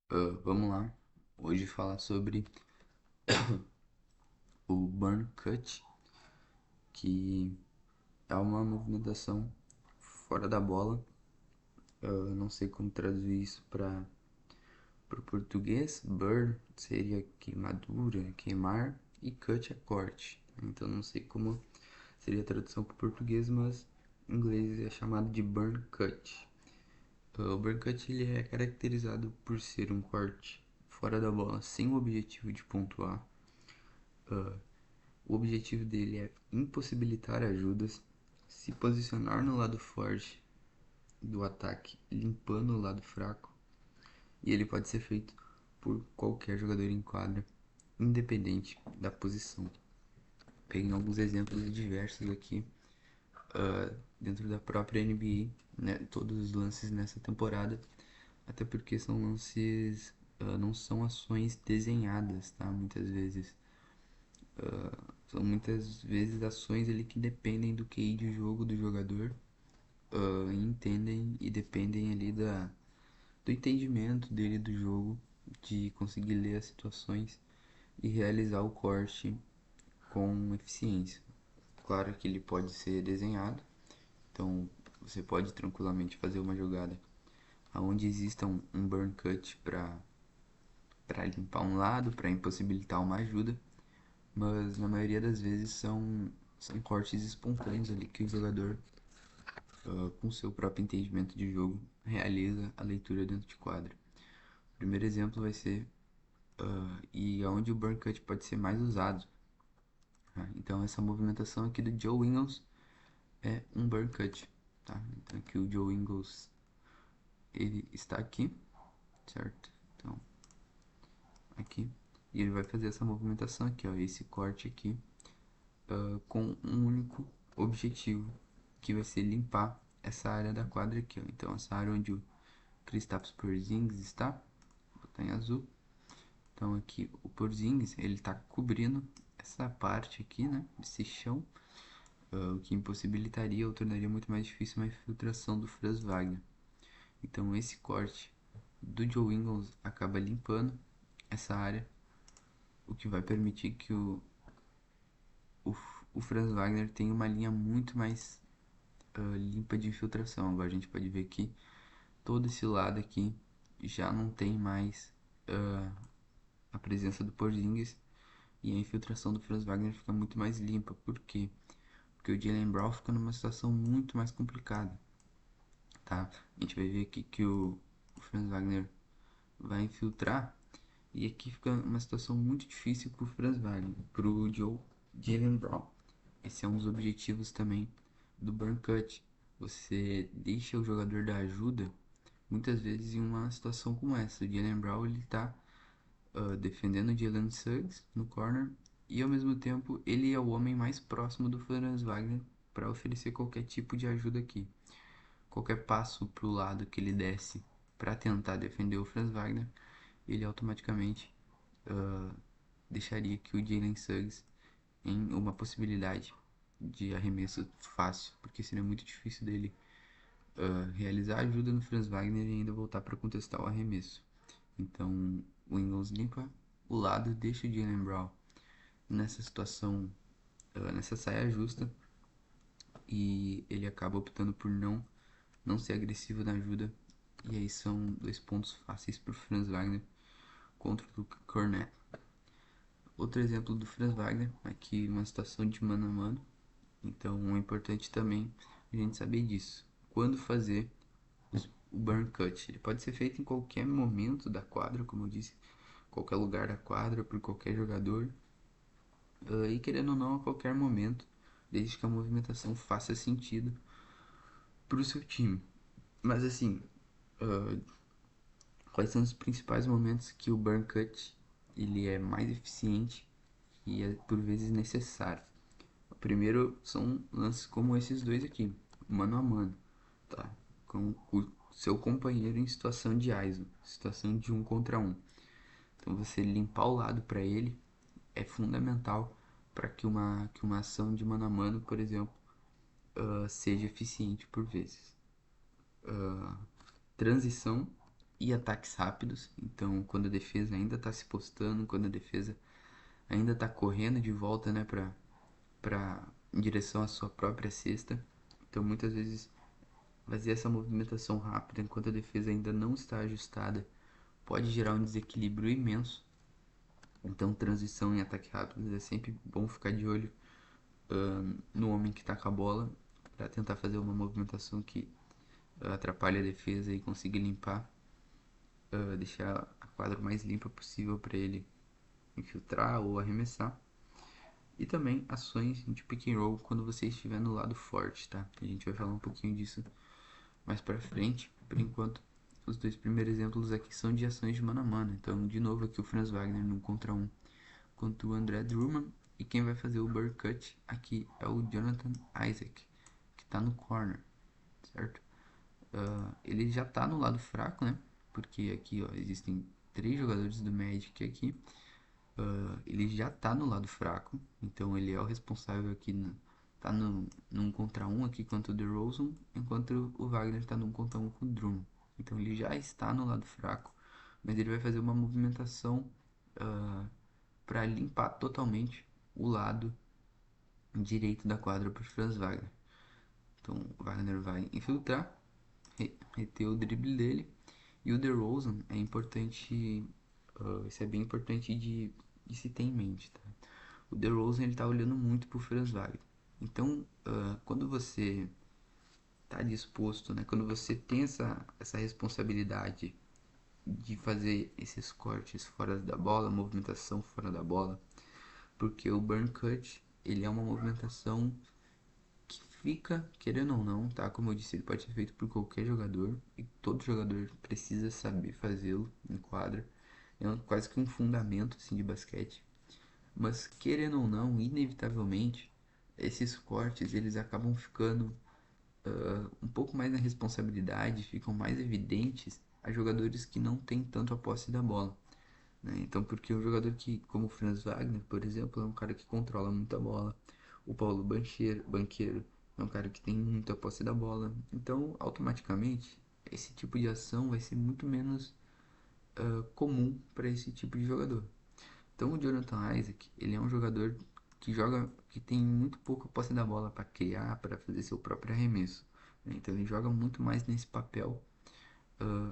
Vamos lá, hoje falar sobre o burn cut, que é uma movimentação fora da bola. Não sei como traduzir isso para o português. Burn seria queimadura, queimar, e cut é corte. Então não sei como seria a tradução para o português, mas em inglês é chamado de burn cut. O burn cut ele é caracterizado por ser um corte fora da bola sem o objetivo de pontuar. O objetivo dele é impossibilitar ajudas, se posicionar no lado forte do ataque, limpando o lado fraco, e ele pode ser feito por qualquer jogador em quadra, independente da posição. Peguei alguns exemplos diversos aqui dentro da própria NBA, né, todos os lances nessa temporada, até porque são lances, não são ações desenhadas, tá? São muitas vezes ações ali que dependem do QI de jogo do jogador, entendem e dependem ali do entendimento dele do jogo, de conseguir ler as situações e realizar o corte com eficiência. Claro que ele pode ser desenhado, então você pode tranquilamente fazer uma jogada onde exista um burn cut para limpar um lado, para impossibilitar uma ajuda, mas na maioria das vezes são cortes espontâneos ali que o jogador, com seu próprio entendimento de jogo, realiza a leitura dentro de quadra. O primeiro exemplo vai ser e aonde o burn cut pode ser mais usado. Tá? Então essa movimentação aqui do Joe Ingles é um burn cut. Tá? Então aqui o Joe Ingles ele está aqui, certo? Então aqui e ele vai fazer essa movimentação aqui, ó, esse corte aqui, com um único objetivo, que vai ser limpar essa área da quadra aqui, ó. Então essa área onde o Kristaps Porzingis está, vou botar em azul. Então aqui o Porzingis ele está cobrindo essa parte aqui, né, esse chão, o que impossibilitaria ou tornaria muito mais difícil uma infiltração do Franz Wagner. Então esse corte do Joe Ingles acaba limpando essa área, o que vai permitir que o, o Franz Wagner tenha uma linha muito mais limpa de infiltração. Agora a gente pode ver que todo esse lado aqui já não tem mais a presença do Porzingis e a infiltração do Franz Wagner fica muito mais limpa. Por quê? Porque o Jaylen Brown fica numa situação muito mais complicada, tá? A gente vai ver aqui que o Franz Wagner vai infiltrar e aqui fica uma situação muito difícil pro Franz Wagner, pro Jaylen Brown. Esse é um dos objetivos também do burn cut. Você deixa o jogador da ajuda muitas vezes em uma situação como essa. O Jaylen Brown ele tá defendendo o Jalen Suggs no corner e ao mesmo tempo ele é o homem mais próximo do Franz Wagner para oferecer qualquer tipo de ajuda aqui. Qualquer passo pro lado que ele desce para tentar defender o Franz Wagner, ele automaticamente deixaria que o Jalen Suggs em uma possibilidade de arremesso fácil, porque seria muito difícil dele realizar ajuda no Franz Wagner e ainda voltar para contestar o arremesso. Então o Ingles limpa o lado, deixa o Jaylen Brown nessa situação, nessa saia justa, e ele acaba optando por não ser agressivo na ajuda. E aí são dois pontos fáceis para o Franz Wagner contra o Luka Cornet. Outro exemplo do Franz Wagner, aqui uma situação de mano a mano. Então é importante também a gente saber disso. Quando fazer o burn cut. Ele pode ser feito em qualquer momento da quadra, como eu disse, qualquer lugar da quadra, por qualquer jogador. E querendo ou não, a qualquer momento, desde que a movimentação faça sentido para o seu time. Mas assim, uh, quais são os principais momentos que o burn cut ele é mais eficiente e é por vezes necessário? O primeiro são lances como esses dois aqui, mano a mano, tá? Com o seu companheiro em situação de ISO, situação de um contra um. Então você limpar o lado para ele é fundamental para que uma ação de mano a mano, por exemplo, seja eficiente por vezes. Transição e ataques rápidos. Então, quando a defesa ainda está se postando, quando a defesa ainda está correndo de volta, né, para em direção à sua própria cesta. Então, muitas vezes fazer essa movimentação rápida enquanto a defesa ainda não está ajustada pode gerar um desequilíbrio imenso. Então, transição em ataque rápido é sempre bom ficar de olho no homem que está com a bola para tentar fazer uma movimentação que atrapalhe a defesa e consiga limpar, deixar a quadra o mais limpa possível para ele infiltrar ou arremessar. E também ações de pick and roll quando você estiver no lado forte, tá? A gente vai falar um pouquinho disso mais pra frente. Por enquanto, os dois primeiros exemplos aqui são de ações de mano a mano. Então, de novo aqui o Franz Wagner no contra um contra o André Drummond. E quem vai fazer o bird cut aqui é o Jonathan Isaac, que tá no corner, certo? Ele já tá no lado fraco, né? Porque aqui, ó, existem 3 jogadores do Magic aqui. Ele já tá no lado fraco, então ele é o responsável aqui, tá num contra um aqui contra o DeRozan, enquanto o Wagner tá num contra um com o Drummond. Então ele já está no lado fraco, mas ele vai fazer uma movimentação para limpar totalmente o lado direito da quadra para Franz Wagner. Então o Wagner vai infiltrar, reter o drible dele, e o DeRozan é importante, isso é bem importante de se ter em mente, tá? O DeRozan ele tá olhando muito pro Franz Wagner. Então, quando você tá disposto, né? Quando você tem essa responsabilidade de fazer esses cortes fora da bola, movimentação fora da bola, porque o burn cut, ele é uma movimentação que fica, querendo ou não, tá? Como eu disse, ele pode ser feito por qualquer jogador e todo jogador precisa saber fazê-lo em quadra. É quase que um fundamento assim de basquete. Mas querendo ou não, inevitavelmente, esses cortes eles acabam ficando um pouco mais na responsabilidade, ficam mais evidentes a jogadores que não têm tanto a posse da bola. Né? Então, porque um jogador que, como o Franz Wagner, por exemplo, é um cara que controla muito a bola. O Paulo Banqueiro é um cara que tem muita posse da bola. Então, automaticamente, esse tipo de ação vai ser muito menos comum para esse tipo de jogador. Então o Jonathan Isaac, ele é um jogador que joga, que tem muito pouca posse da bola para criar, para fazer seu próprio arremesso. Né? Então ele joga muito mais nesse papel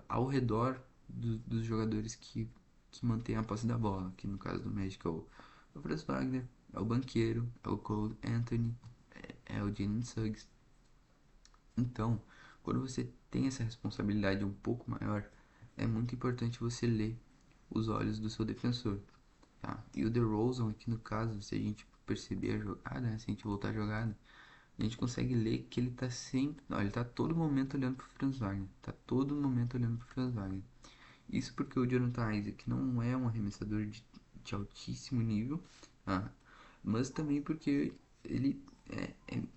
ao redor dos jogadores que mantêm a posse da bola. Que no caso do Magic é o Franz Wagner, é o Banqueiro, é o Cole Anthony, é o Jalen Suggs. Então, quando você tem essa responsabilidade um pouco maior, é muito importante você ler os olhos do seu defensor. Tá? E o DeRozan aqui no caso, se a gente perceber a jogada, né? Se a gente voltar a jogada, a gente consegue ler que ele tá sempre. Não, ele tá todo momento olhando pro Franz Wagner. Tá todo momento olhando pro Franz Wagner. Isso porque o Jonathan Isaac não é um arremessador de altíssimo nível, tá? Mas também porque ele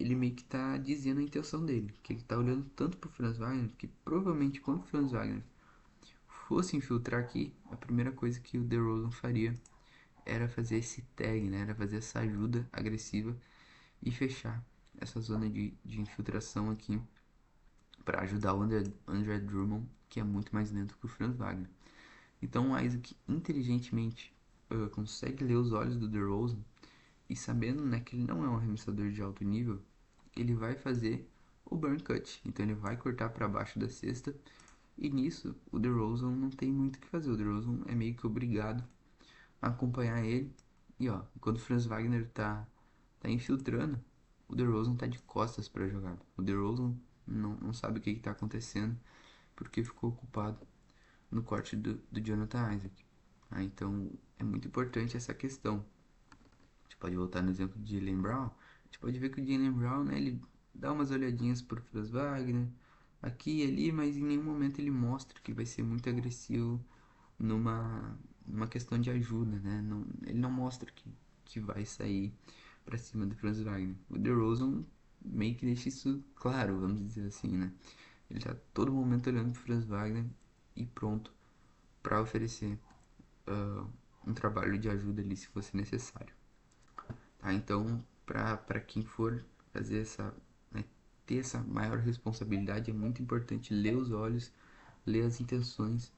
meio que tá dizendo a intenção dele, que ele tá olhando tanto pro Franz Wagner que provavelmente quando o Franz Wagner fosse infiltrar aqui, a primeira coisa que o DeRozan faria era fazer esse tag, né? Era fazer essa ajuda agressiva e fechar essa zona de infiltração aqui para ajudar o André Drummond, que é muito mais lento que o Franz Wagner. Então o Isaac inteligentemente consegue ler os olhos do DeRozan e sabendo, né, que ele não é um arremessador de alto nível, ele vai fazer o burn cut. Então ele vai cortar para baixo da cesta e nisso o DeRozan não tem muito o que fazer. O DeRozan é meio que obrigado a acompanhar ele. E ó, quando o Franz Wagner tá infiltrando, o DeRozan tá de costas para a jogada. O DeRozan não sabe o que tá acontecendo porque ficou ocupado no corte do Jonathan Isaac. Então é muito importante essa questão. A gente pode voltar no exemplo de Jaylen Brown. A gente pode ver que o Jaylen Brown, né, ele dá umas olhadinhas pro Franz Wagner aqui e ali, mas em nenhum momento ele mostra que vai ser muito agressivo numa, numa questão de ajuda, né? Não, ele não mostra que vai sair para cima do Franz Wagner. O DeRozan meio que deixa isso claro, vamos dizer assim, né? Ele tá todo momento olhando pro Franz Wagner e pronto para oferecer um trabalho de ajuda ali se fosse necessário. Tá? Então, para quem for fazer né, ter essa maior responsabilidade, é muito importante ler os olhos, ler as intenções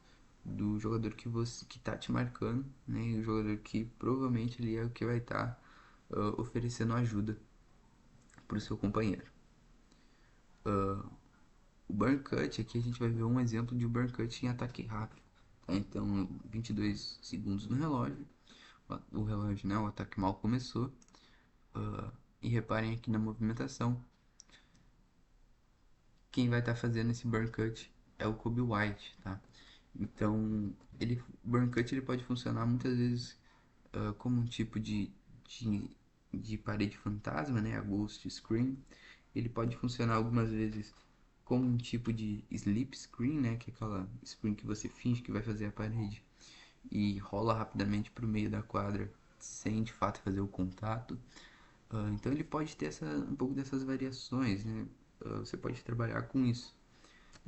do jogador que tá te marcando, né? E o jogador que provavelmente ele é o que vai estar oferecendo ajuda para o seu companheiro. O burn cut aqui a gente vai ver um exemplo de um burn cut em ataque rápido. Tá? Então 22 segundos no relógio, o relógio, né? O ataque mal começou. E reparem aqui na movimentação. Quem vai estar fazendo esse burn cut é o Kobe White, tá? Então, o burn cut ele pode funcionar muitas vezes como um tipo de, de parede fantasma, né? A ghost screen. Ele pode funcionar algumas vezes como um tipo de sleep screen, né? Que é aquela screen que você finge que vai fazer a parede e rola rapidamente para o meio da quadra sem de fato fazer o contato. Então ele pode ter um pouco dessas variações, né? Você pode trabalhar com isso.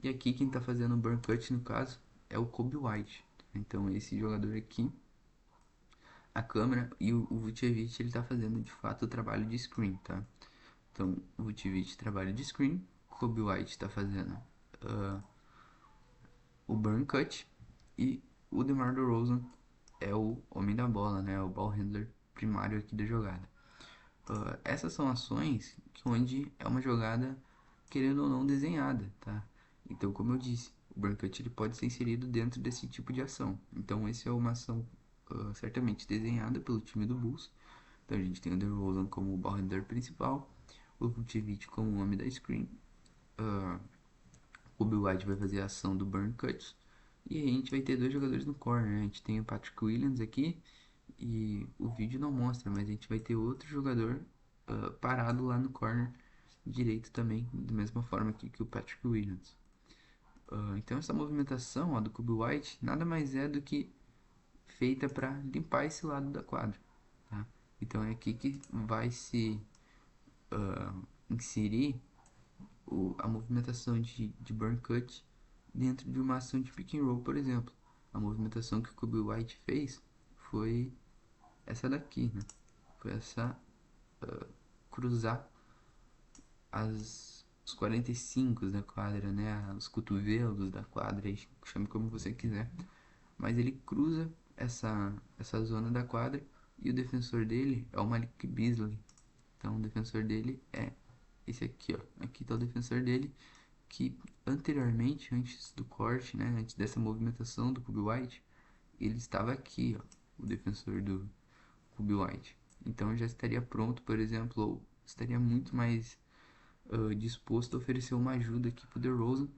E aqui quem está fazendo o burn cut no caso é o Kobe White. Então esse jogador aqui, a câmera e o Vucevic ele está fazendo de fato o trabalho de screen, tá? Então o Vucevic trabalha de screen, Kobe White está fazendo uh, o burn cut e o DeMar DeRozan é o homem da bola, né? O ball handler primário aqui da jogada. Essas são ações onde é uma jogada, querendo ou não, desenhada, tá? Então, como eu disse, o burn cut ele pode ser inserido dentro desse tipo de ação. Então, essa é uma ação certamente desenhada pelo time do Bulls. Então, a gente tem o DeRozan como o ball handler principal, o Vucevic como o homem da screen, o Bill White vai fazer a ação do burn cut. E aí a gente vai ter dois jogadores no corner, né? A gente tem o Patrick Williams aqui. E o vídeo não mostra, mas a gente vai ter outro jogador parado lá no corner direito também, da mesma forma que o Patrick Williams. Então essa movimentação do Kobe White nada mais é do que feita para limpar esse lado da quadra. Tá? Então é aqui que vai se inserir a movimentação de burn cut dentro de uma ação de pick and roll, por exemplo. A movimentação que o Kobe White fez foi essa daqui, né? Foi essa cruzar os 45 da quadra, né? Os cotovelos da quadra, chame como você quiser. Mas ele cruza essa zona da quadra e o defensor dele é o Malik Beasley. Então o defensor dele é esse aqui, ó. Aqui tá o defensor dele que anteriormente, antes do corte, né? Antes dessa movimentação do Kobe White, ele estava aqui, ó. O defensor do Kobe White. Então já estaria pronto, por exemplo, ou estaria muito mais disposto a oferecer uma ajuda aqui pro DeRozan.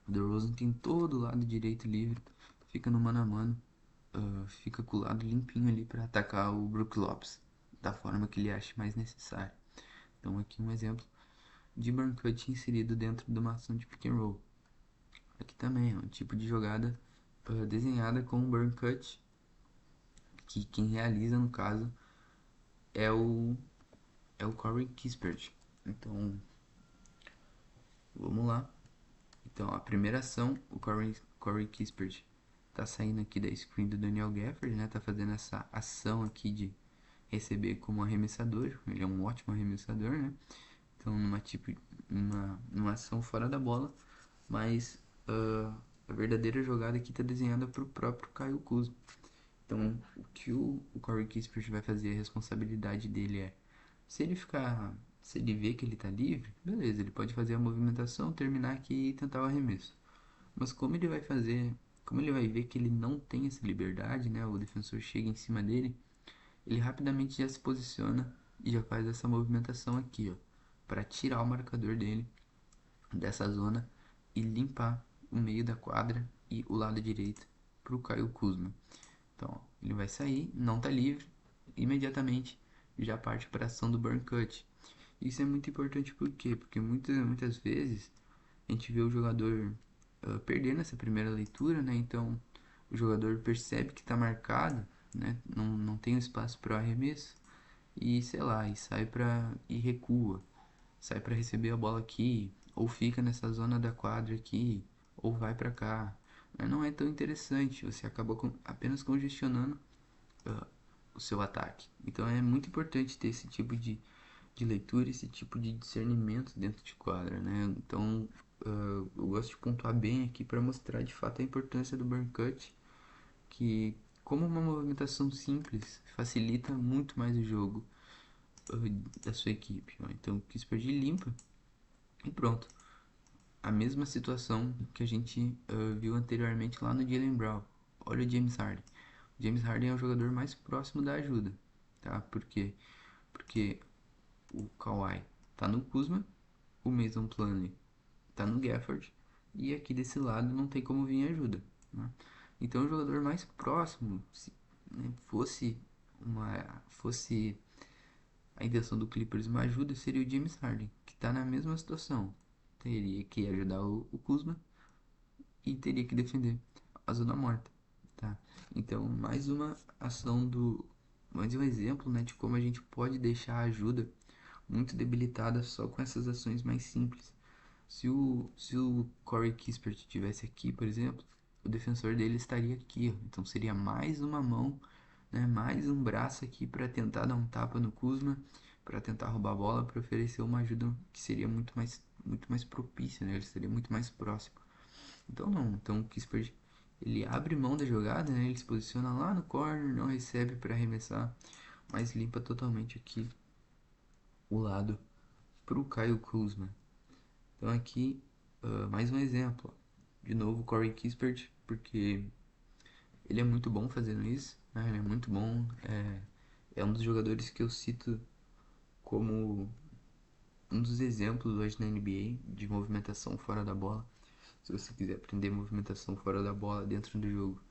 O DeRozan tem todo o lado direito livre, fica no mano a mano, fica com o lado limpinho ali para atacar o Brook Lopes da forma que ele acha mais necessário. Então aqui um exemplo de burn cut inserido dentro de uma ação de pick and roll. Aqui também é um tipo de jogada desenhada com burn cut, que quem realiza no caso é o Corey Kispert. Então vamos lá. Então, a primeira ação, o Corey Kispert tá saindo aqui da screen do Daniel Gafford, né? Tá fazendo essa ação aqui de receber como arremessador. Ele é um ótimo arremessador, né? Então, numa ação fora da bola, mas a verdadeira jogada aqui tá desenhada pro próprio Kyle Kuzma. Então, o que o Corey Kispert vai fazer, a responsabilidade dele é, se ele vê que ele tá livre, beleza, ele pode fazer a movimentação, terminar aqui e tentar o arremesso. Mas como ele vai ver que ele não tem essa liberdade, né? O defensor chega em cima dele, ele rapidamente já se posiciona e já faz essa movimentação aqui, ó, para tirar o marcador dele dessa zona e limpar o meio da quadra e o lado direito pro Caio Kuzma. Então, ó, ele vai sair, não tá livre, imediatamente já parte para a ação do burn cut. Isso é muito importante por quê? Porque muitas vezes a gente vê o jogador perdendo essa primeira leitura, né? Então o jogador percebe que está marcado, né? Não tem espaço para o arremesso e sei lá, e recua, sai para receber a bola aqui, ou fica nessa zona da quadra aqui, ou vai para cá. Mas não é tão interessante, você acaba apenas congestionando o seu ataque. Então é muito importante ter esse tipo de leitura, esse tipo de discernimento dentro de quadra, né? Então eu gosto de pontuar bem aqui para mostrar de fato a importância do burn cut, que como uma movimentação simples facilita muito mais o jogo da sua equipe. Ó. Então, Kispert limpa e pronto. A mesma situação que a gente viu anteriormente lá no Jaylen Brown. Olha o James Harden. O James Harden é o jogador mais próximo da ajuda, tá? Por quê? Porque o Kawhi tá no Kuzma, o Mason Plumlee tá no Gafford e aqui desse lado não tem como vir ajuda, né? Então o jogador mais próximo, se né, fosse a intenção do Clippers uma ajuda, seria o James Harden, que está na mesma situação. Teria que ajudar o Kuzma e teria que defender a zona morta, tá? Então, mais um exemplo, né, de como a gente pode deixar a ajuda muito debilitada só com essas ações mais simples. Se o Corey Kispert estivesse aqui, por exemplo, o defensor dele estaria aqui, ó. Então seria mais uma mão, né, mais um braço aqui para tentar dar um tapa no Kuzma, para tentar roubar a bola, para oferecer uma ajuda que seria muito mais propícia, né? Ele seria muito mais próximo. Então não, então o Kispert ele abre mão da jogada, né? Ele se posiciona lá no corner, não recebe para arremessar, mas limpa totalmente aqui o lado para o Kyle Kuzma. Então aqui mais um exemplo. De novo Corey Kispert, porque ele é muito bom fazendo isso, né? Ele é muito bom, é um dos jogadores que eu cito como um dos exemplos hoje na NBA de movimentação fora da bola. Se você quiser aprender movimentação fora da bola dentro do jogo,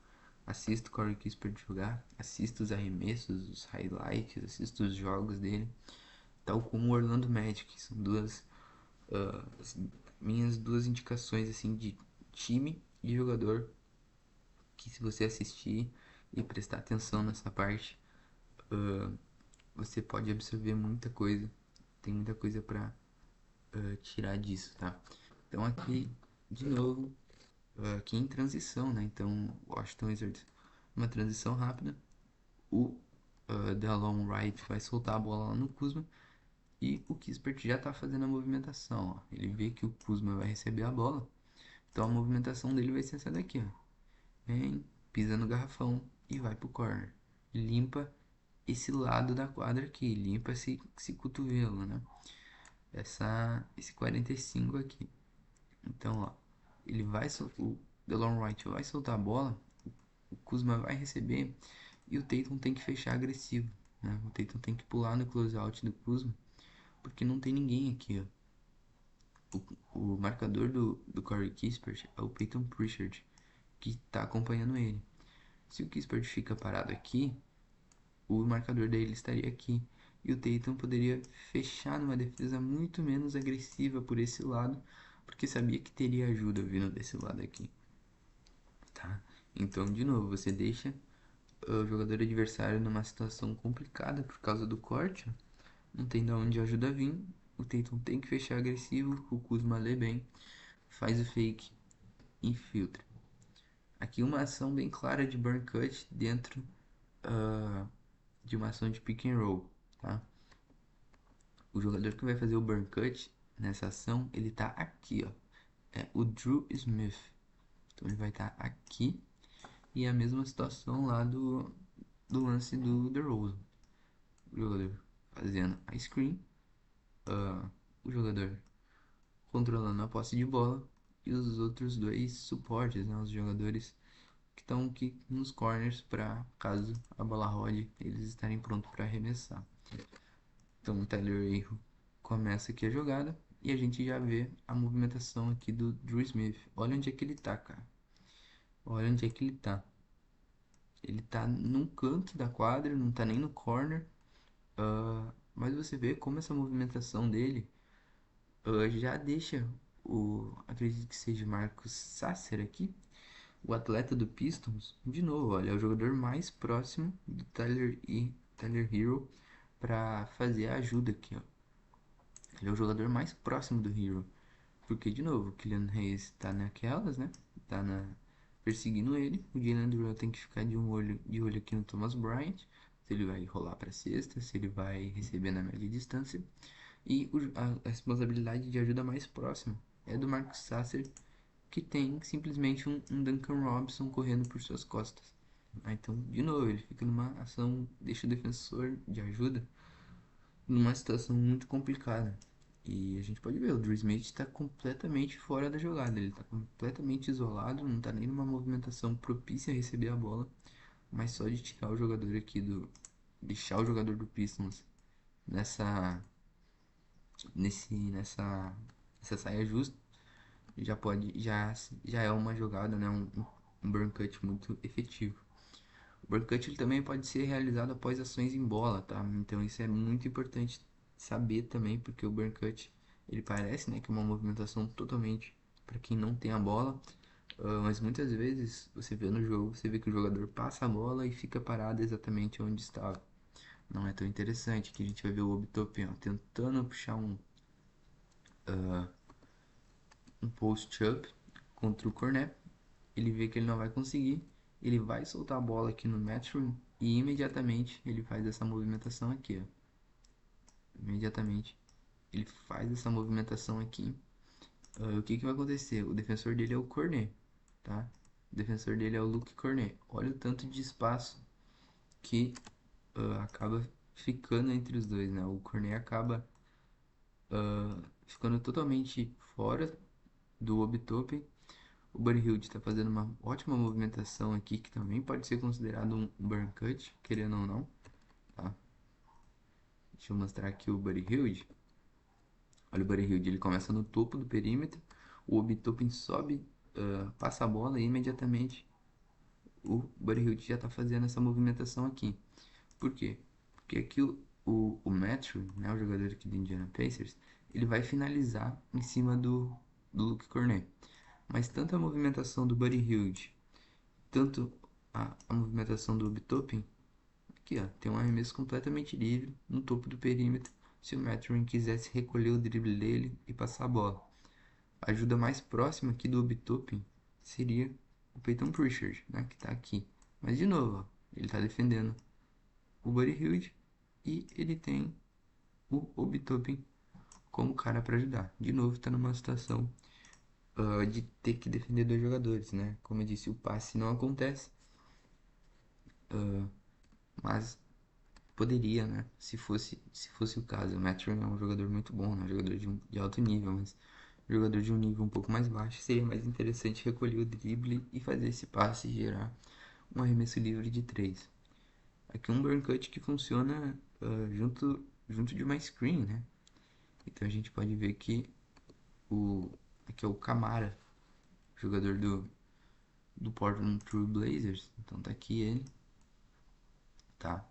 assista o Corey Kispert jogar, assista os arremessos, os highlights, assista os jogos dele, tal como o Orlando Magic. São as minhas duas indicações assim de time e jogador que, se você assistir e prestar atenção nessa parte, você pode absorver muita coisa. Tem muita coisa para tirar disso, tá? Então aqui, de novo, aqui em transição, né? Então, Washington Wizards, uma transição rápida. O Delon Wright vai soltar a bola lá no Kuzma. E o Kispert já tá fazendo a movimentação, ó. Ele vê que o Kuzma vai receber a bola. Então a movimentação dele vai ser essa daqui, ó. Vem, pisa no garrafão e vai pro corner. Limpa esse lado da quadra aqui, limpa esse cotovelo, né? Esse 45 aqui. Então, ó, o Delon Wright vai soltar a bola, o Kuzma vai receber e o Tatum tem que fechar agressivo, né? O Tatum tem que pular no closeout do Kuzma, porque não tem ninguém aqui, ó. O marcador do Corey Kispert é o Peyton Pritchard, que está acompanhando ele. Se o Kispert fica parado aqui, o marcador dele estaria aqui. E o Tatum poderia fechar numa defesa muito menos agressiva por esse lado, porque sabia que teria ajuda vindo desse lado aqui. Tá? Então, de novo, você deixa o jogador adversário numa situação complicada por causa do corte. Não tem de onde a ajuda vir. O Tatum tem que fechar agressivo. O Kuzma lê bem, faz o fake, infiltra. Aqui uma ação bem clara de burn cut dentro de uma ação de pick and roll, tá? O jogador que vai fazer o burn cut nessa ação, ele tá aqui, ó. É o Drew Smith. Então ele vai estar aqui. E a mesma situação lá do lance do DeRozan. O jogador fazendo a screen. O jogador controlando a posse de bola. E os outros dois suportes, né? Os jogadores que estão aqui nos corners para, caso a bola rode, eles estarem prontos para arremessar. Então o Tyler Herro começa aqui a jogada e a gente já vê a movimentação aqui do Drew Smith. Olha onde é que ele tá, cara. Olha onde é que ele tá. Ele tá num canto da quadra, não tá nem no corner. Mas você vê como essa movimentação dele já deixa acredito que seja Marcus Sasser aqui, o atleta do Pistons, de novo, olha, é o jogador mais próximo do Tyler Herro para fazer a ajuda aqui, ó. Ele é o jogador mais próximo do Hero. Porque, de novo, o Kylian Hayes tá naquelas, né? Perseguindo ele. O Jalen Duran tem que ficar de olho aqui no Thomas Bryant. Se ele vai rolar pra cesta, se ele vai receber na média distância. E a responsabilidade de ajuda mais próxima é do Marcus Sasser que tem simplesmente um Duncan Robinson correndo por suas costas. Então, de novo, ele fica numa ação, deixa o defensor de ajuda numa situação muito complicada. E a gente pode ver, o Drew Smith está completamente fora da jogada, ele está completamente isolado, não está nem numa movimentação propícia a receber a bola, mas só de tirar o jogador aqui do. Deixar o jogador do Pistons nessa. Nessa saia justa, já pode. Já é uma jogada, né? Um burn cut muito efetivo. O burn cut ele também pode ser realizado após ações em bola, tá? Então isso é muito importante saber também, porque o burn cut ele parece, né, que é uma movimentação totalmente para quem não tem a bola, mas muitas vezes você vê no jogo, você vê que o jogador passa a bola e fica parado exatamente onde estava. Não é tão interessante, que a gente vai ver o Obi-Toppin tentando puxar um post-up contra o Cornet. Ele vê que ele não vai conseguir, ele vai soltar a bola aqui no matchroom e imediatamente ele faz essa movimentação aqui, ó. Imediatamente ele faz essa movimentação aqui. O que vai acontecer? O defensor dele é o Cornet, tá? O defensor dele é o Luke Cornet. Olha o tanto de espaço que acaba ficando entre os dois, né? O Cornet acaba ficando totalmente fora do Obi-Toppin. O Buddy Hield está fazendo uma ótima movimentação aqui, que também pode ser considerado um burn cut, querendo ou não, tá? Deixa eu mostrar aqui o Buddy Hield. Olha o Buddy Hield, ele começa no topo do perímetro, o Obi-Toppin sobe, passa a bola e imediatamente o Buddy Hield já está fazendo essa movimentação aqui. Por quê? Porque aqui o Matthew, né, o jogador aqui do Indiana Pacers, ele vai finalizar em cima do Luke Cornet. Mas tanto a movimentação do Buddy Hield, tanto a movimentação do Obi-Toppin, aqui ó, tem um arremesso completamente livre no topo do perímetro, se o Mathurin quisesse recolher o drible dele e passar a bola. A ajuda mais próxima aqui do Obi-Toppin seria o Peyton Pritchard, né, que está aqui. Mas de novo, ó, ele está defendendo o Buddy Hield e ele tem o Obi-Toppin como cara para ajudar. De novo, está numa situação de ter que defender dois jogadores, né? Como eu disse, o passe não acontece, mas poderia, né? Se fosse o caso. O Mathurin é um jogador muito bom, né? Um jogador de alto nível, mas um jogador de um nível um pouco mais baixo seria mais interessante recolher o drible e fazer esse passe e gerar um arremesso livre de 3. Aqui um burn cut que funciona junto de uma screen, né? Então a gente pode ver que aqui é o Camara, jogador do Portland Trail Blazers. Então tá aqui ele, tá?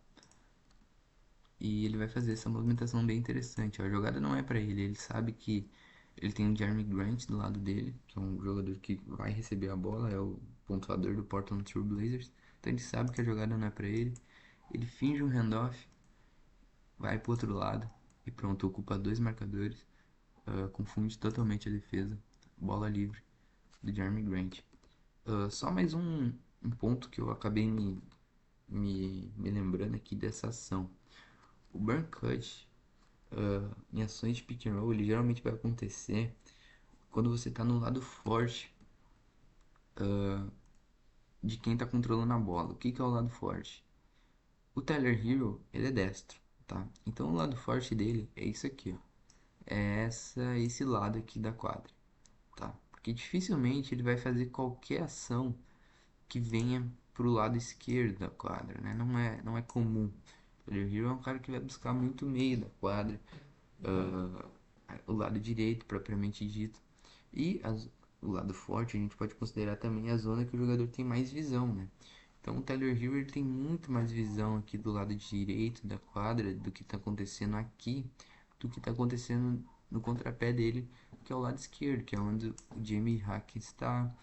E ele vai fazer essa movimentação bem interessante. A jogada não é para ele, ele sabe que ele tem o Jeremy Grant do lado dele, que é um jogador que vai receber a bola, é o pontuador do Portland Trail Blazers. Então ele sabe que a jogada não é para ele. Ele finge um handoff, vai pro outro lado e pronto, ocupa dois marcadores, confunde totalmente a defesa. Bola livre do Jeremy Grant. Só mais um ponto que eu acabei me lembrando aqui dessa ação. O burn cut em ações de pick and roll, ele geralmente vai acontecer quando você está no lado forte de quem está controlando a bola. O que é o lado forte? O Tyler Hero, ele é destro, tá? Então o lado forte dele é isso aqui, ó. É esse lado aqui da quadra, tá? Porque dificilmente ele vai fazer qualquer ação que venha pro lado esquerdo da quadra, né? Não é comum. O Tyler Hero é um cara que vai buscar muito o meio da quadra, o lado direito propriamente dito. E o lado forte a gente pode considerar também a zona que o jogador tem mais visão, né? Então o Tyler Hero ele tem muito mais visão aqui do lado direito da quadra do que está acontecendo aqui, do que está acontecendo no contrapé dele, que é o lado esquerdo, que é onde o Jamie Hack está,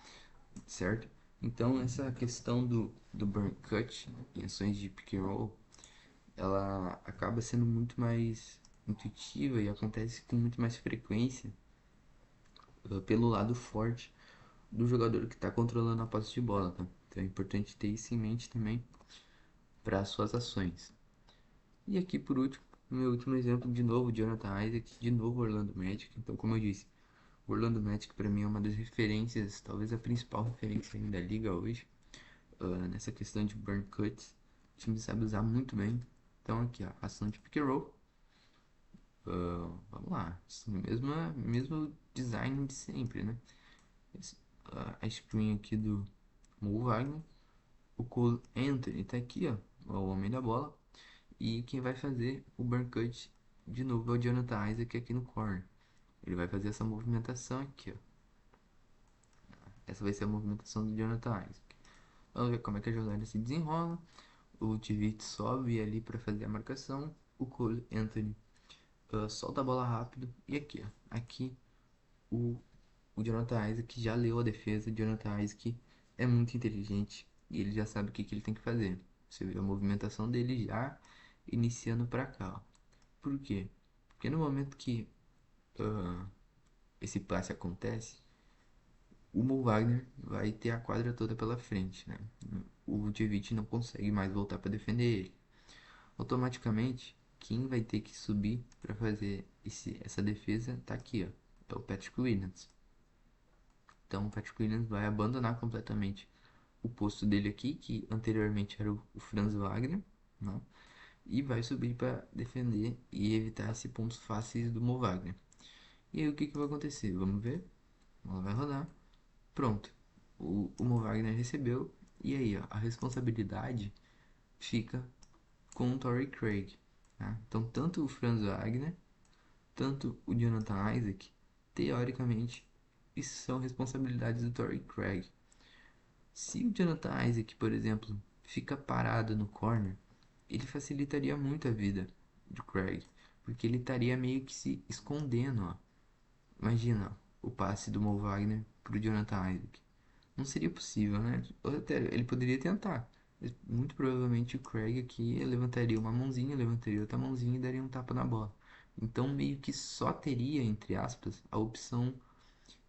certo? Então essa questão do burn cut em ações de pick and roll, ela acaba sendo muito mais intuitiva e acontece com muito mais frequência pelo lado forte do jogador que está controlando a posse de bola, tá? Então é importante ter isso em mente também para suas ações. E aqui por último, meu último exemplo, de novo, Jonathan Isaac, de novo Orlando Magic. Então, como eu disse, O Orlando Magic para mim é uma das referências, talvez a principal referência ainda da liga hoje, nessa questão de burn cuts. O time sabe usar muito bem. Então aqui, ó, ação de pick and roll. Vamos lá, mesmo design de sempre, né? A screen aqui do Mo Wagner. O Cole Anthony tá aqui, ó, o homem da bola. E quem vai fazer o burn cut de novo é o Jonathan Isaac aqui no corner. Ele vai fazer essa movimentação aqui, ó. Essa vai ser a movimentação do Jonathan Isaac. Vamos ver como é que a jogada se desenrola. O Tvit sobe ali para fazer a marcação. O Cole Anthony solta a bola rápido. E aqui, ó. Aqui o, o Jonathan Isaac já leu a defesa. O Jonathan Isaac é muito inteligente e ele já sabe o que ele tem que fazer. Você vê a movimentação dele já iniciando para cá, ó. Por quê? Porque no momento que uh, esse passe acontece, o Mo Wagner vai ter a quadra toda pela frente, né? O Vucevic não consegue mais voltar para defender ele. Automaticamente, quem vai ter que subir para fazer essa defesa tá aqui, ó. É o Patrick Williams. Então o Patrick Williams vai abandonar completamente o posto dele aqui, que anteriormente era o Franz Wagner, né? E vai subir para defender e evitar esses pontos fáceis do Mo Wagner. E aí o que vai acontecer? Vamos ver. Ela vai rodar. Pronto. O Mo Wagner recebeu. E aí, ó, a responsabilidade fica com o Torrey Craig. Tá? Então, tanto o Franz Wagner, tanto o Jonathan Isaac, teoricamente, isso são responsabilidades do Torrey Craig. Se o Jonathan Isaac, por exemplo, fica parado no corner, ele facilitaria muito a vida do Craig, porque ele estaria meio que se escondendo, ó. Imagina ó, o passe do Mo Wagner pro Jonathan Isaac. Não seria possível, né? Ou até ele poderia tentar. Mas muito provavelmente o Craig aqui levantaria uma mãozinha, levantaria outra mãozinha e daria um tapa na bola. Então meio que só teria, entre aspas, a opção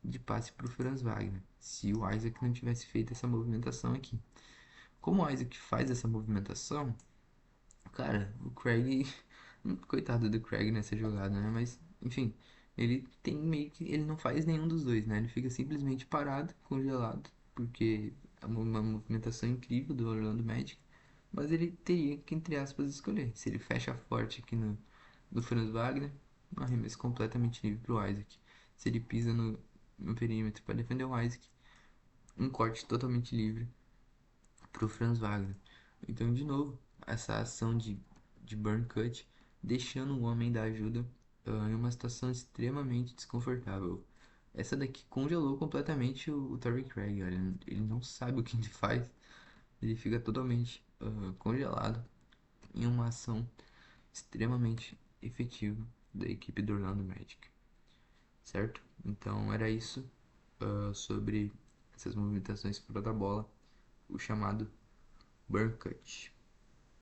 de passe para o Franz Wagner, se o Isaac não tivesse feito essa movimentação aqui. Como o Isaac faz essa movimentação, cara, o Craig, coitado do Craig nessa jogada, né? Mas, enfim, ele tem meio que, ele não faz nenhum dos dois, né? Ele fica simplesmente parado, congelado, porque é uma movimentação incrível do Orlando Magic, mas ele teria que, entre aspas, escolher. Se ele fecha forte aqui no Franz Wagner, um arremesso completamente livre pro Isaac. Se ele pisa no perímetro para defender o Isaac, um corte totalmente livre pro Franz Wagner. Então, de novo, essa ação de burn cut, deixando o homem da ajuda em uma situação extremamente desconfortável. Essa daqui congelou completamente o Torrey Craig, olha, ele não sabe o que ele faz, ele fica totalmente congelado em uma ação extremamente efetiva da equipe do Orlando Magic, certo? Então era isso sobre essas movimentações fora da bola, o chamado burn cut.